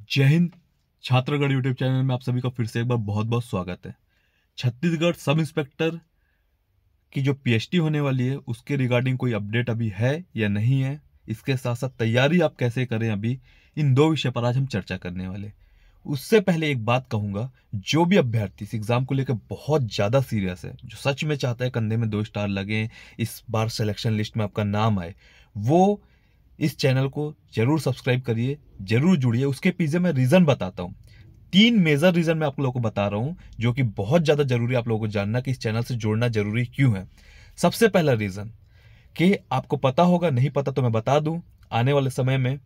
जय Hind. छात्रगढ़ YouTube channel में आप सभी का फिर से एक बार बहुत बहुत स्वागत है। छत्तीसगढ़ सब इंस्पेक्टर की जो पीएचडी होने वाली है उसके रिगार्डिंग कोई अपडेट अभी है या नहीं है, इसके साथ साथ तैयारी आप कैसे करें, अभी इन दो विषय पर आज हम चर्चा करने वाले। उससे पहले एक बात कहूंगा, जो भी अभ्यर्थी इस एग्जाम को लेकर बहुत ज्यादा सीरियस है, जो सच में चाहता है कंधे में 2 स्टार लगे, इस बार सिलेक्शन लिस्ट में आपका नाम आए, वो इस चैनल को जरूर सब्सक्राइब करिए, जरूर जुड़िए। उसके पीछे मैं रीजन बताता हूँ। 3 मेजर रीजन मैं आप लोगों को बता रहा हूं, जो कि बहुत ज्यादा जरूरी आप लोगों को जानना कि इस चैनल से जुड़ना जरूरी क्यों है। सबसे पहला रीजन कि आपको पता होगा, नहीं पता तो मैं बता दूं, आने वाले समय में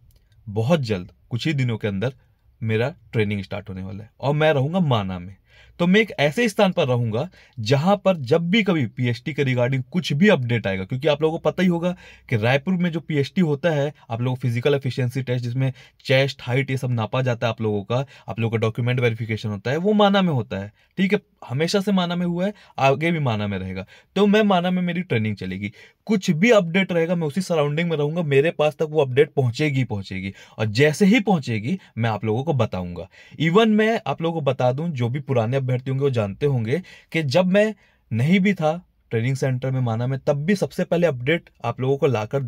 बहुत जल्द कुछ ही दिनों के अंदर मेरा ट्रेनिंग स्टार्ट होने वाला है और मैं रहूंगा माना में। तो मैं एक ऐसे स्थान पर रहूंगा जहां पर जब भी कभी पीएचडी के रिगार्डिंग कुछ भी अपडेट आएगा, क्योंकि आप लोगों को पता ही होगा कि रायपुर में जो पीएचडी होता है, आप लोगों को फिजिकल एफिशिएंसी टेस्ट जिसमें चेस्ट हाइट ये सब नापा जाता है, आप लोगों का डॉक्यूमेंट वेरिफिकेशन होता है, वो माना में होता है। ठीक है, हमेशा से माना में हुआ है, आगे भी माना में रहेगा। तो मैं माना में मेरी ट्रेनिंग चलेगी, कुछ भी अपडेट रहेगा मैं उसी सराउंडिंग में रहूंगा, मेरे पास तक वो अपडेट पहुंचेगी पहुंचेगी, और जैसे ही पहुंचेगी मैं आप लोगों को बताऊंगा। इवन मैं आप लोगों को बता दूं, जो भी पुराने अभ्यर्थी होंगे वो जानते होंगे कि जब मैं नहीं भी था ट्रेनिंग सेंटर में माना में, तब भी सबसे पहले अपडेट आप लोगों को लाकर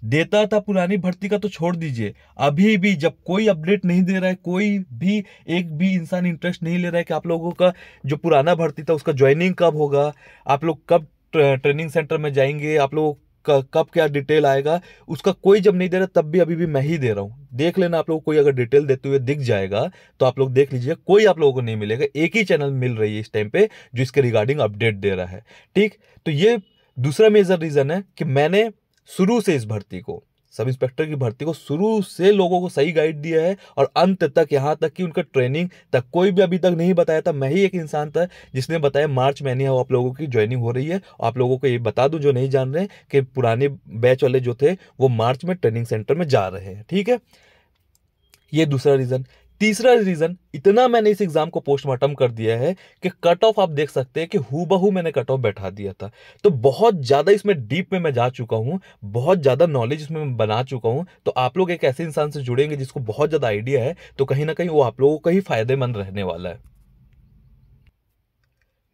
देता था पुरानी भर्ती का तो छोड़ दीजिए, अभी भी जब कोई अपडेट नहीं दे रहा है, कोई भी एक भी इंसान इंटरेस्ट नहीं ले रहा है कि आप लोगों का जो पुराना भर्ती था उसका ज्वाइनिंग कब होगा, आप लोग कब ट्रेनिंग सेंटर में जाएंगे, आप लोग कब क्या डिटेल आएगा, उसका कोई जब नहीं दे रहा, तब भी अभी भी मैं ही दे रहा हूं। देख लेना, आप लोग कोई अगर डिटेल देते हुए दिख जाएगा तो आप लोग देख लीजिए, कोई आप लोगों को नहीं मिलेगा, एक ही चैनल मिल रही है इस टाइम पे जो इसके रिगार्डिंग अपडेट दे रहा है। ठीक, तो ये दूसरा मेजर रीजन है कि मैंने शुरू से इस भर्ती को, सब इंस्पेक्टर की भर्ती को शुरू से लोगों को सही गाइड दिया है, और अंत तक, यहां तक कि उनका ट्रेनिंग तक कोई भी अभी तक नहीं बताया था। मैं ही एक इंसान था जिसने बताया मार्च महीने आप लोगों की ज्वाइनिंग हो रही है। आप लोगों को ये बता दूं जो नहीं जान रहे कि पुराने बैच वाले जो थे वो मार्च में ट्रेनिंग सेंटर में जा रहे हैं। ठीक है, ये दूसरा रीजन। तीसरा रीजन, इतना मैंने इस एग्जाम को पोस्टमार्टम कर दिया है कि कट ऑफ आप देख सकते हैं कि हूबहू मैंने कट ऑफ बैठा दिया था। तो बहुत ज्यादा इसमें डीप में मैं जा चुका हूं, बहुत ज्यादा नॉलेज इसमें मैं बना चुका हूं। तो आप लोग एक ऐसे इंसान से जुड़ेंगे जिसको बहुत ज्यादा आइडिया है, तो कहीं ना कहीं वो आप लोगों का ही फायदेमंद रहने वाला है।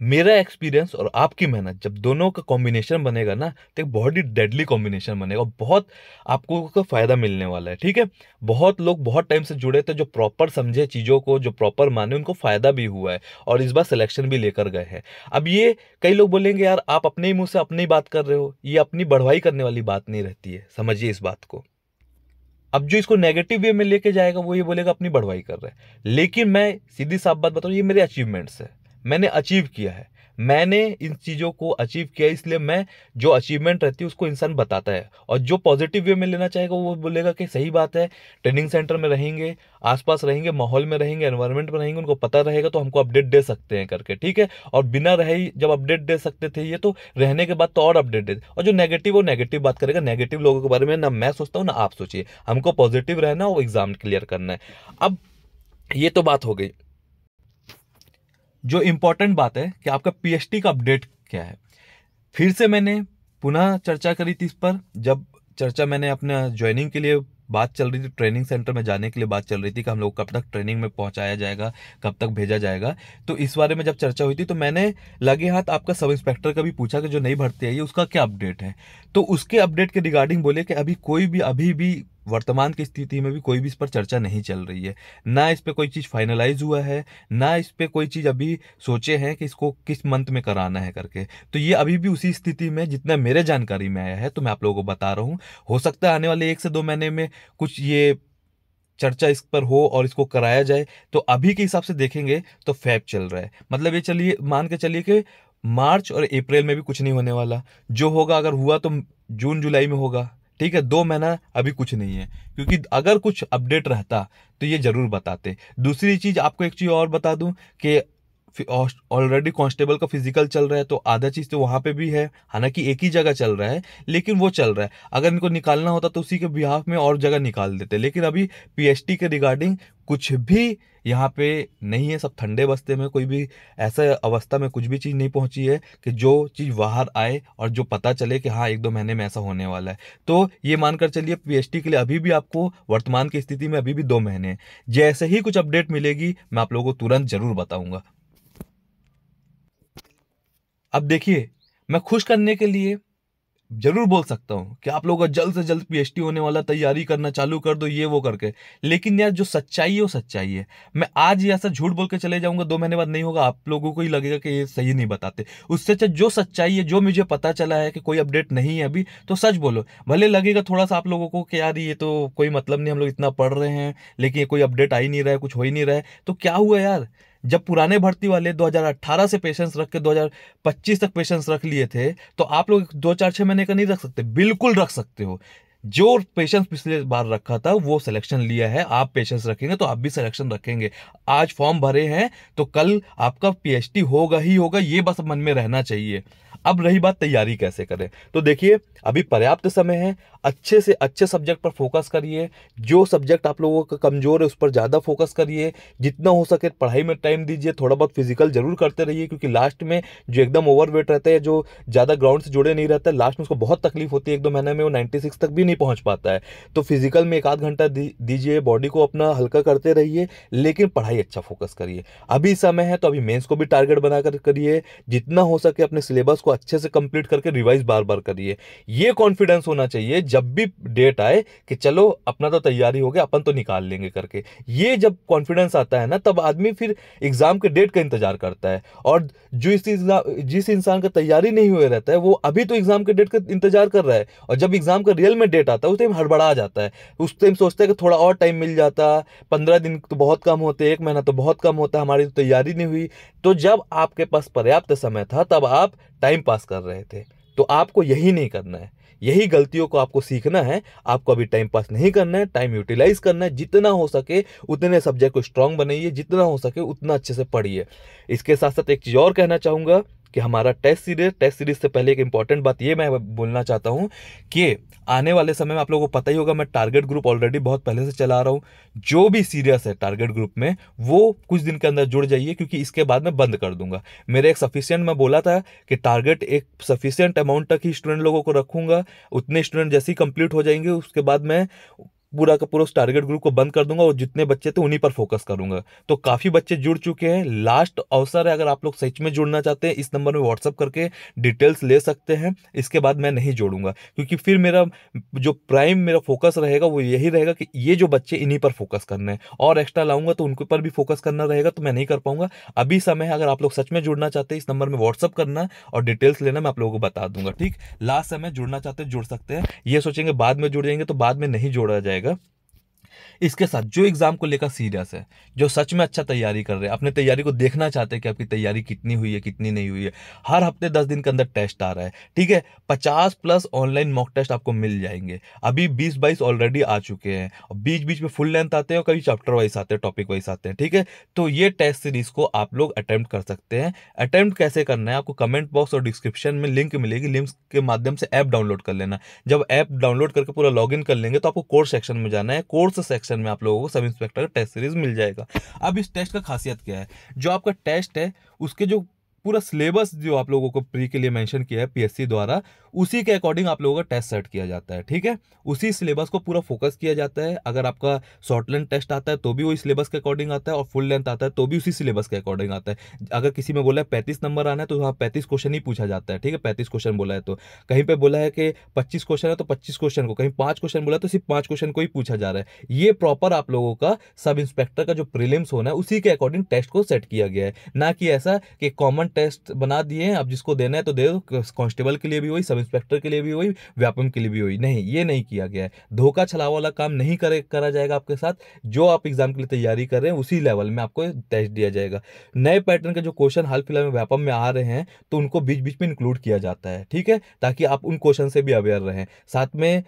मेरा एक्सपीरियंस और आपकी मेहनत जब दोनों का कॉम्बिनेशन बनेगा ना, तो एक बहुत ही डेडली कॉम्बिनेशन बनेगा, बहुत आपको का फायदा मिलने वाला है। ठीक है, बहुत लोग बहुत टाइम से जुड़े थे, जो प्रॉपर समझे चीजों को, जो प्रॉपर माने, उनको फायदा भी हुआ है और इस बार सिलेक्शन भी लेकर गए हैं। अब ये कई लोग बोलेंगे यार आप अपने ही मुंह से अपनी बात कर रहे हो, ये अपनी बढ़वाई करने वाली बात नहीं रहती है, समझिए इस बात को। अब जो इसको नेगेटिव वे में लेके जाएगा वो ये बोलेगा अपनी बढ़वाई कर रहा है, लेकिन मैं सीधी साफ बात बताऊं, ये मेरे अचीवमेंट्स है, मैंने अचीव किया है, मैंने इन चीजों को अचीव किया, इसलिए मैं जो अचीवमेंट रहती है उसको इंसान बताता है। और जो पॉजिटिव वे में लेना चाहेगा वो बोलेगा कि सही बात है, ट्रेनिंग सेंटर में रहेंगे, आसपास रहेंगे, माहौल में रहेंगे, एनवायरनमेंट में रहेंगे, उनको पता रहेगा तो हमको अपडेट दे सकते हैं करके। ठीक है, और बिना रहे ही जब अपडेट दे सकते थे ये, तो रहने के बाद तो और अपडेट दे। और जो नेगेटिव, वो नेगेटिव बात करेगा, नेगेटिव लोगों के बारे में ना मैं सोचता हूँ ना आप सोचिए, हमको पॉजिटिव रहना, वो एग्जाम क्लियर करना है। अब ये तो बात हो गई। जो इंपॉर्टेंट बात है कि आपका पीएचडी का अपडेट क्या है, फिर से मैंने पुनः चर्चा करी थी इस पर, जब चर्चा मैंने अपना ज्वाइनिंग के लिए बात चल रही थी, ट्रेनिंग सेंटर में जाने के लिए बात चल रही थी कि हम लोग कब तक ट्रेनिंग में पहुंचाया जाएगा, कब तक भेजा जाएगा। तो इस बारे में जब चर्चा हुई थी तो मैंने लगे हाथ आपका सब इंस्पेक्टर का भी पूछा कि जो नई भर्ती आई है उसका क्या अपडेट है। तो उसके अपडेट के रिगार्डिंग बोले कि अभी भी वर्तमान की स्थिति में भी कोई भी इस पर चर्चा नहीं चल रही है, ना इस पे कोई चीज फाइनलाइज हुआ है, ना इस पे कोई चीज अभी सोचे हैं कि इसको किस मंथ में कराना है करके। तो ये अभी भी उसी स्थिति में जितना मेरे जानकारी में आया है, तो मैं आप लोगों को बता रहा हूँ। हो सकता है आने वाले 1 से 2 महीने में कुछ ये चर्चा इस पर हो और इसको कराया जाए। तो अभी के हिसाब से देखेंगे तो फैब चल रहा है, मतलब ये चलिए मान के चलिए कि मार्च और अप्रैल में भी कुछ नहीं होने वाला, जो होगा अगर हुआ तो जून जुलाई में होगा। ठीक है, 2 महीना अभी कुछ नहीं है, क्योंकि अगर कुछ अपडेट रहता तो ये जरूर बताते। दूसरी चीज आपको एक चीज और बता दूं कि ऑलरेडी कांस्टेबल का फिजिकल चल रहा है, तो आधा चीज़ तो वहाँ पे भी है, हालांकि एक ही जगह चल रहा है लेकिन वो चल रहा है। अगर इनको निकालना होता तो उसी के बिहाफ में और जगह निकाल देते, लेकिन अभी पीएचडी के रिगार्डिंग कुछ भी यहाँ पे नहीं है। सब ठंडे बस्ते में, कोई भी ऐसा अवस्था में कुछ भी चीज़ नहीं पहुंची है कि जो चीज़ बाहर आए और जो पता चले कि हाँ 1-2 महीने में ऐसा होने वाला है। तो ये मानकर चलिए पीएचडी के लिए अभी भी आपको वर्तमान की स्थिति में अभी भी 2 महीने हैं। जैसे ही कुछ अपडेट मिलेगी मैं आप लोगों को तुरंत जरूर बताऊंगा। अब देखिए, मैं खुश करने के लिए जरूर बोल सकता हूँ कि आप लोगों का जल्द से जल्द पीएचडी होने वाला, तैयारी करना चालू कर दो, ये वो करके। लेकिन यार जो सच्चाई है वो सच्चाई है। मैं आज ही ऐसा झूठ बोल के चले जाऊंगा, 2 महीने बाद नहीं होगा, आप लोगों को ही लगेगा कि ये सही नहीं बताते। उससे अच्छा जो सच्चाई है, जो मुझे पता चला है कि कोई अपडेट नहीं है अभी, तो सच बोलो। भले लगेगा थोड़ा सा आप लोगों को कि यार ये तो कोई मतलब नहीं, हम लोग इतना पढ़ रहे हैं लेकिन ये कोई अपडेट आ ही नहीं रहा है, कुछ हो ही नहीं रहा है, तो क्या हुआ यार। जब पुराने भर्ती वाले 2018 से पेशेंस रख के 2025 तक पेशेंस रख लिए थे, तो आप लोग 2-4-6 महीने का नहीं रख सकते? बिल्कुल रख सकते हो। जो पेशेंस पिछले बार रखा था वो सिलेक्शन लिया है, आप पेशेंस रखेंगे तो आप भी सिलेक्शन रखेंगे। आज फॉर्म भरे हैं तो कल आपका पीएचडी होगा ही होगा, ये बस मन में रहना चाहिए। अब रही बात तैयारी कैसे करें, तो देखिए अभी पर्याप्त समय है। अच्छे से अच्छे सब्जेक्ट पर फोकस करिए। जो सब्जेक्ट आप लोगों का कमजोर है उस पर ज़्यादा फोकस करिए। जितना हो सके पढ़ाई में टाइम दीजिए। थोड़ा बहुत फिजिकल जरूर करते रहिए, क्योंकि लास्ट में जो एकदम ओवरवेट रहता है, जो ज़्यादा ग्राउंड से जुड़े नहीं रहता है, लास्ट में उसको बहुत तकलीफ होती है। 1-2 महीने में वो 96 तक भी नहीं पहुंच पाता है। तो फिजिकल में 1-8 घंटा दीजिए, बॉडी को अपना हल्का करते रहिए, लेकिन पढ़ाई अच्छा फोकस करिए। अभी समय है तो अभी मेंस को भी टारगेट बनाकर करिए। जितना हो सके अपने सिलेबस को अच्छे से कंप्लीट करके रिवाइज बार बार करिए। ये कॉन्फिडेंस होना चाहिए जब भी डेट आए कि चलो अपना तो तैयारी हो गया, अपन तो निकाल लेंगे करके। ये जब कॉन्फिडेंस आता है ना, तब आदमी फिर एग्जाम के डेट का इंतजार करता है। और जिस इंसान का तैयारी नहीं हुए रहता है, वो अभी तो एग्जाम के डेट का इंतजार कर रहा है, और जब एग्जाम का रियल में डेट आता है उस टाइम हड़बड़ा जाता है। उस टाइम सोचता है कि थोड़ा और टाइम मिल जाता, 15 दिन तो बहुत कम होते, 1 महीना तो बहुत कम होता, हमारी तो तैयारी नहीं हुई। तो जब आपके पास पर्याप्त समय था तब आप टाइम पास कर रहे थे। तो आपको यही नहीं करना है, यही गलतियों को आपको सीखना है। आपको अभी टाइम पास नहीं करना है, टाइम यूटिलाइज करना है। जितना हो सके उतने सब्जेक्ट को स्ट्रांग बनाइए, जितना हो सके उतना अच्छे से पढ़िए। इसके साथ साथ एक चीज और कहना चाहूंगा कि हमारा टेस्ट सीरीज से पहले एक इंपॉर्टेंट बात ये मैं बोलना चाहता हूं कि आने वाले समय में आप लोगों को पता ही होगा, मैं टारगेट ग्रुप ऑलरेडी बहुत पहले से चला रहा हूं। जो भी सीरियस है टारगेट ग्रुप में, वो कुछ दिन के अंदर जुड़ जाइए, क्योंकि इसके बाद मैं बंद कर दूंगा। मेरे एक सफिशियंट, मैं बोला था कि टारगेट एक सफिशियंट अमाउंट तक ही स्टूडेंट लोगों को रखूंगा। उतने स्टूडेंट जैसे ही कंप्लीट हो जाएंगे उसके बाद मैं पूरा का पूरा उस टारगेट ग्रुप को बंद कर दूंगा, और जितने बच्चे थे उन्हीं पर फोकस करूंगा। तो काफी बच्चे जुड़ चुके हैं। लास्ट अवसर है, अगर आप लोग सच में जुड़ना चाहते हैं, इस नंबर में व्हाट्सअप करके डिटेल्स ले सकते हैं। इसके बाद मैं नहीं जोड़ूंगा, क्योंकि फिर मेरा जो प्राइम मेरा फोकस रहेगा वो यही रहेगा कि ये जो बच्चे इन्हीं पर फोकस करना है, और एक्स्ट्रा लाऊंगा तो उनके पर भी फोकस करना रहेगा, तो मैं नहीं कर पाऊंगा। अभी समय है, अगर आप लोग सच में जुड़ना चाहते हैं, इस नंबर में व्हाट्सअप करना और डिटेल्स लेना, मैं आप लोगों को बता दूंगा। ठीक, लास्ट समय जुड़ना चाहते हैं जुड़ सकते हैं। ये सोचेंगे बाद में जुड़ जाएंगे, तो बाद में नहीं जोड़ा जाएगा। इसके साथ जो एग्जाम को लेकर सीरियस है, जो सच में अच्छा तैयारी कर रहे हैं, अपने तैयारी को देखना चाहते हैं कि आपकी तैयारी कितनी हुई है कितनी नहीं हुई है, हर हफ्ते 10 दिन के अंदर टेस्ट आ रहा है। ठीक है, 50+ ऑनलाइन मॉक टेस्ट आपको मिल जाएंगे। अभी 20-22 ऑलरेडी आ चुके हैं, और बीच बीच में फुल लेंथ आते हैं और कभी चैप्टर वाइज आते हैं, टॉपिक वाइज आते हैं। ठीक है, तो ये टेस्ट सीरीज को आप लोग अटेम्प्ट कर सकते हैं। अटेम्प्ट कैसे करना है, आपको कमेंट बॉक्स और डिस्क्रिप्शन में लिंक मिलेगी, लिंक के माध्यम से ऐप डाउनलोड कर लेना। जब ऐप डाउनलोड करके पूरा लॉगिन कर लेंगे तो आपको कोर्स सेक्शन में जाना है। कोर्स सेक्शन में आप लोगों को सब इंस्पेक्टर का टेस्ट सीरीज मिल जाएगा। अब इस टेस्ट का खासियत क्या है, जो आपका टेस्ट है उसके जो पूरा सिलेबस जो आप लोगों को प्री के लिए मेंशन किया है पीएससी द्वारा, उसी के अकॉर्डिंग आप लोगों का टेस्ट सेट किया जाता है। ठीक है, उसी सिलेबस को पूरा फोकस किया जाता है। अगर आपका शॉर्ट लेंथ टेस्ट आता है तो भी वही सिलेबस के अकॉर्डिंग आता है, और फुल लेंथ आता है तो भी उसी सिलेबस के अकॉर्डिंग आता है। अगर किसी में बोला है 35 नंबर आना है तो वहाँ 35 क्वेश्चन ही पूछा जाता है। ठीक है, 35 क्वेश्चन बोला है तो, कहीं पे बोला है कि 25 क्वेश्चन है तो 25 क्वेश्चन को, कहीं 5 क्वेश्चन बोला तो सिर्फ 5 क्वेश्चन को ही पूछा जा रहा है। ये प्रॉपर आप लोगों का सब इंस्पेक्टर का जो प्रीलिम्स होना है उसी के अकॉर्डिंग टेस्ट को सेट किया गया है। ना कि ऐसा कि कॉमन टेस्ट बना दिए अब जिसको देना है तो दे दो, कांस्टेबल के लिए भी वही, सब इंस्पेक्टर के लिए भी वही, व्यापम के लिए भी वही। नहीं, ये नहीं किया गया है। धोखा छलावा वाला काम नहीं करा जाएगा आपके साथ। जो आप एग्जाम के लिए तैयारी कर रहे हैं उसी लेवल में आपको टेस्ट दिया जाएगा। नए पैटर्न के जो क्वेश्चन हाल फिलहाल में व्यापम में आ रहे हैं तो उनको बीच बीच में इंक्लूड किया जाता है। ठीक है, ताकि आप उन क्वेश्चन से भी अवेयर रहें। साथ में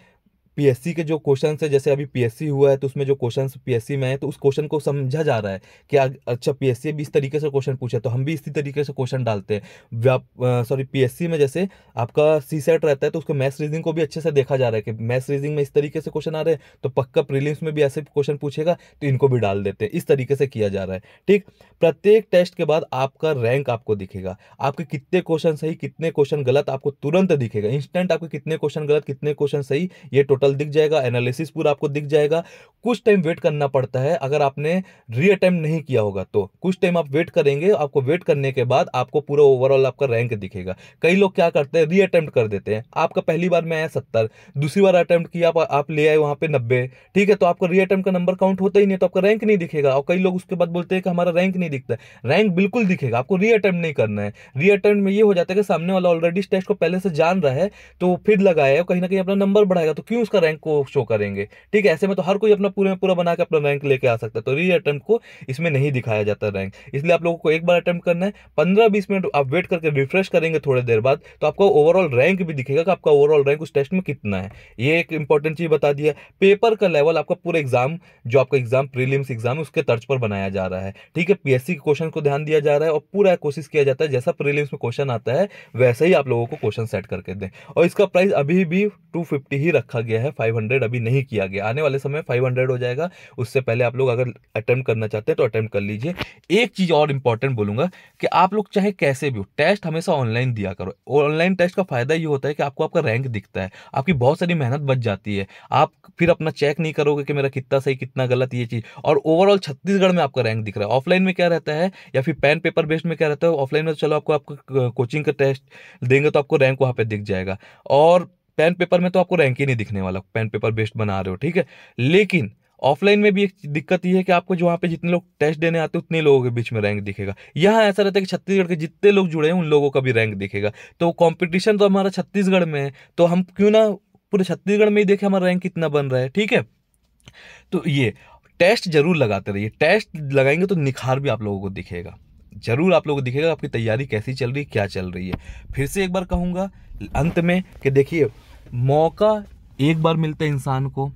पीएससी के जो क्वेश्चन है, जैसे अभी पीएससी हुआ है तो उसमें जो क्वेश्चन पीएससी में है तो उस क्वेश्चन को समझा जा रहा है कि अच्छा पीएससी भी इस तरीके से क्वेश्चन पूछे तो हम भी इसी तरीके से क्वेश्चन डालते हैं। पीएससी में जैसे आपका सीसेट रहता है तो उसको मैथ्स रीजनिंग को भी अच्छे से देखा जा रहा है कि मैथ्स रीजनिंग में इस तरीके से क्वेश्चन आ रहे हैं तो पक्का प्रीलिम्स में भी ऐसे क्वेश्चन पूछेगा तो इनको भी डाल देते हैं। इस तरीके से किया जा रहा है। ठीक, प्रत्येक टेस्ट के बाद आपका रैंक आपको दिखेगा, आपके कितने क्वेश्चन सही कितने क्वेश्चन गलत आपको तुरंत दिखेगा। इंस्टेंट आपके कितने क्वेश्चन गलत कितने क्वेश्चन सही ये टोटल दिख जाएगा, एनालिसिस पूरा आपको दिख जाएगा। कुछ टाइम वेट करना पड़ता है अगर आपने री अटेम्प्ट नहीं किया होगा तो कुछ टाइम आप वेट करेंगे, आपको वेट करने के बाद आपको पूरा ओवरऑल आपका रैंक दिखेगा। कई लोग क्या करते हैं री अटेम्प्ट कर देते हैं, आपका पहली बार में आया 70, दूसरी बार अटेम्प्ट किया आप ले आए वहां पे 90, ठीक है, तो आपका री अटेम्प्ट का नंबर काउंट होता ही नहीं तो आपका रैंक नहीं दिखेगा। और कई लोग उसके बाद बोलते हैं कि हमारा रैंक नहीं दिखता है, रैंक बिल्कुल दिखेगा, आपको री अटेम्प्ट नहीं करना है। री अटेम्प्ट में ये हो जाता है कि सामने वाला ऑलरेडी इस टेस्ट को पहले से जान रहा है तो फिर लगाया कहीं ना कहीं अपना नंबर बढ़ाएगा तो क्यों उसका रैंक को शो करेंगे। ठीक है, ऐसे में तो हर कोई अपना पूरे में पूरा बना के अपना रैंक लेके आ सकता है, तो री अटेम्प्ट को इसमें नहीं दिखाया जाता रैंक। इसलिए आप लोगों को एक बार अटेम्प्ट करना है, 15-20 मिनट आप वेट करके रिफ्रेश करेंगे थोड़ी देर बाद तो आपका ओवरऑल रैंक भी दिखेगा कि आपका ओवरऑल रैंक उस टेस्ट में कितना है। ये एक इंपॉर्टेंट चीज बता दिया। पेपर का लेवल आपका पूरा एग्जाम जो आपका एग्जाम प्रीलिम्स एग्जाम है उसके तर्ज पर बनाया जा रहा है। ठीक है, पीएससी के क्वेश्चन को ध्यान दिया जा रहा है और पूरा कोशिश किया जाता है जैसा प्रीलिम्स में क्वेश्चन आता है वैसे ही आप लोगों को क्वेश्चन सेट करके दें। और इसका प्राइस अभी भी 250 ही रखा गया है, 500 अभी नहीं किया गया। आने वाले समय 500 हो जाएगा, उससे पहले आप लोग अगर अटेम्प्ट करना चाहते हैं तो अटेम्प्ट कर लीजिए। एक चीज और इंपॉर्टेंट बोलूंगा कि आप लोग चाहे कैसे भी हो टेस्ट हमेशा ऑनलाइन दिया करो। ऑनलाइन टेस्ट का फायदा ये होता है कि आपको आपका रैंक दिखता है, आपकी बहुत सारी मेहनत बच जाती है, आप फिर अपना चेक नहीं करोगे कि मेरा कितना सही कितना गलत ये चीज, और ओवरऑल छत्तीसगढ़ में आपका रैंक दिख रहा है। ऑफलाइन में क्या रहता है या फिर पेन पेपर बेस्ड में क्या रहता है, ऑफलाइन में तो चलो आपको कोचिंग का टेस्ट देंगे तो आपको रैंक वहां पे दिख जाएगा, और पेन पेपर में तो आपको रैंक ही नहीं दिखने वाला, पेन पेपर बेस्ड बना रहे हो। ठीक है, लेकिन ऑफलाइन में भी एक दिक्कत ये है कि आपको जो वहाँ पे जितने लोग टेस्ट देने आते हैं उतने लोगों के बीच में रैंक दिखेगा। यहाँ ऐसा रहता है कि छत्तीसगढ़ के जितने लोग जुड़े हैं उन लोगों का भी रैंक दिखेगा, तो कंपटीशन तो हमारा छत्तीसगढ़ में है तो हम क्यों ना पूरे छत्तीसगढ़ में ही देखें हमारा रैंक कितना बन रहा है। ठीक है, तो ये टेस्ट जरूर लगाते रहिए, टेस्ट लगाएंगे तो निखार भी आप लोगों को दिखेगा, जरूर आप लोगों को दिखेगा आपकी तैयारी कैसी चल रही है क्या चल रही है। फिर से एक बार कहूंगा अंत में कि देखिए मौका एक बार मिलता है इंसान को,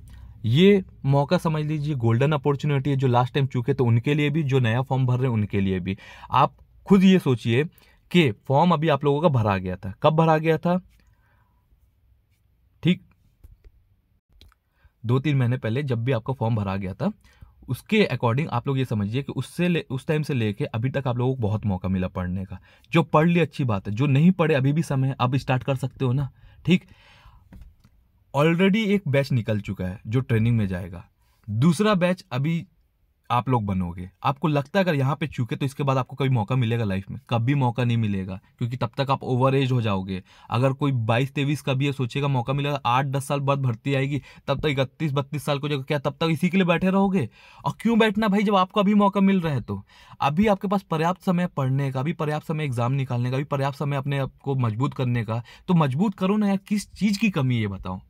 ये मौका समझ लीजिए गोल्डन अपॉर्चुनिटी है। जो लास्ट टाइम चूके तो उनके लिए भी, जो नया फॉर्म भर रहे हैं उनके लिए भी। आप खुद ये सोचिए कि फॉर्म अभी आप लोगों का भरा गया था, कब भरा गया था, ठीक 2-3 महीने पहले जब भी आपका फॉर्म भरा गया था उसके अकॉर्डिंग आप लोग ये समझिए कि उस टाइम से लेके अभी तक आप लोगों को बहुत मौका मिला पढ़ने का। जो पढ़ लिए अच्छी बात है, जो नहीं पढ़े अभी भी समय है, अब स्टार्ट कर सकते हो ना। ठीक, ऑलरेडी एक बैच निकल चुका है जो ट्रेनिंग में जाएगा, दूसरा बैच अभी आप लोग बनोगे। आपको लगता है अगर यहाँ पे चूके तो इसके बाद आपको कभी मौका मिलेगा लाइफ में, कभी मौका नहीं मिलेगा, क्योंकि तब तक आप ओवर एज हो जाओगे। अगर कोई 22-23 का भी ये सोचेगा मौका मिलेगा, 8-10 साल बाद भर्ती आएगी, तब तक 31-32 साल को जाएगा, क्या तब तक इसी के लिए बैठे रहोगे? और क्यों बैठना भाई, जब आपको अभी मौका मिल रहा है तो अभी आपके पास पर्याप्त समय पढ़ने का, अभी पर्याप्त समय एग्जाम निकालने का, अभी पर्याप्त समय अपने आपको मजबूत करने का, तो मजबूत करो ना यार। किस चीज की कमी है ये बताओ,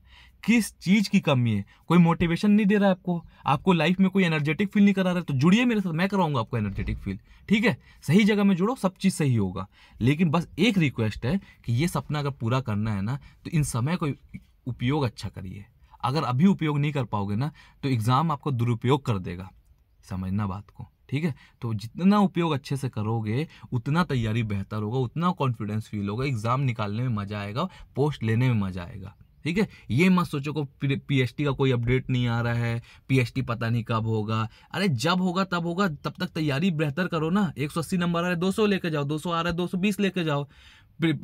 किस चीज की कमी है? कोई मोटिवेशन नहीं दे रहा है आपको लाइफ में कोई एनर्जेटिक फील नहीं करा रहा है, तो जुड़िए मेरे साथ, मैं कराऊंगा आपको एनर्जेटिक फील। ठीक है, सही जगह में जुड़ो, सब चीज सही होगा। लेकिन बस एक रिक्वेस्ट है कि ये सपना अगर पूरा करना है ना तो इन समय को उपयोग अच्छा करिए। अगर अभी उपयोग नहीं कर पाओगे ना तो एग्जाम आपको दुरुपयोग कर देगा, समझना बात को। ठीक है, तो जितना उपयोग अच्छे से करोगे उतना तैयारी बेहतर होगा, उतना कॉन्फिडेंस फील होगा, एग्जाम निकालने में मजा आएगा, पोस्ट लेने में मजा आएगा। ठीक है, ये मत सोचो को पीएचडी का कोई अपडेट नहीं आ रहा है, पीएचडी पता नहीं कब होगा। अरे जब होगा तब होगा, तब तक तैयारी बेहतर करो ना। 180 नंबर आ रहा है 200 लेके जाओ, 200 आ रहा है 220 लेके जाओ।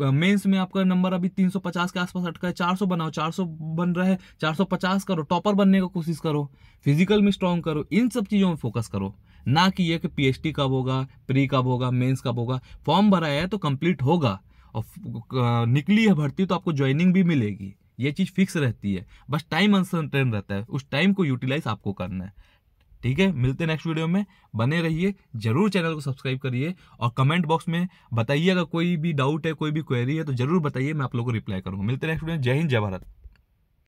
मेंस में आपका नंबर अभी 350 के आसपास अटका है, 400 बनाओ, 400 बन रहा है 450 करो, टॉपर बनने का कोशिश करो, फिजिकल में स्ट्रांग करो, इन सब चीजों में फोकस करो, ना कि ये कि पीएचडी कब होगा, प्री कब होगा, मेंस कब होगा। फॉर्म भरा है तो कंप्लीट होगा, और निकली है भर्ती तो आपको ज्वाइनिंग भी मिलेगी, ये चीज फिक्स रहती है। बस टाइम अनसर्टेन रहता है, उस टाइम को यूटिलाइज आपको करना है। ठीक है, मिलते हैं नेक्स्ट वीडियो में, बने रहिए, जरूर चैनल को सब्सक्राइब करिए और कमेंट बॉक्स में बताइए अगर कोई भी डाउट है, कोई भी क्वेरी है तो जरूर बताइए, मैं आप लोगों को रिप्लाई करूंगा। मिलते हैं नेक्स्ट वीडियो में, जय हिंद जय भारत।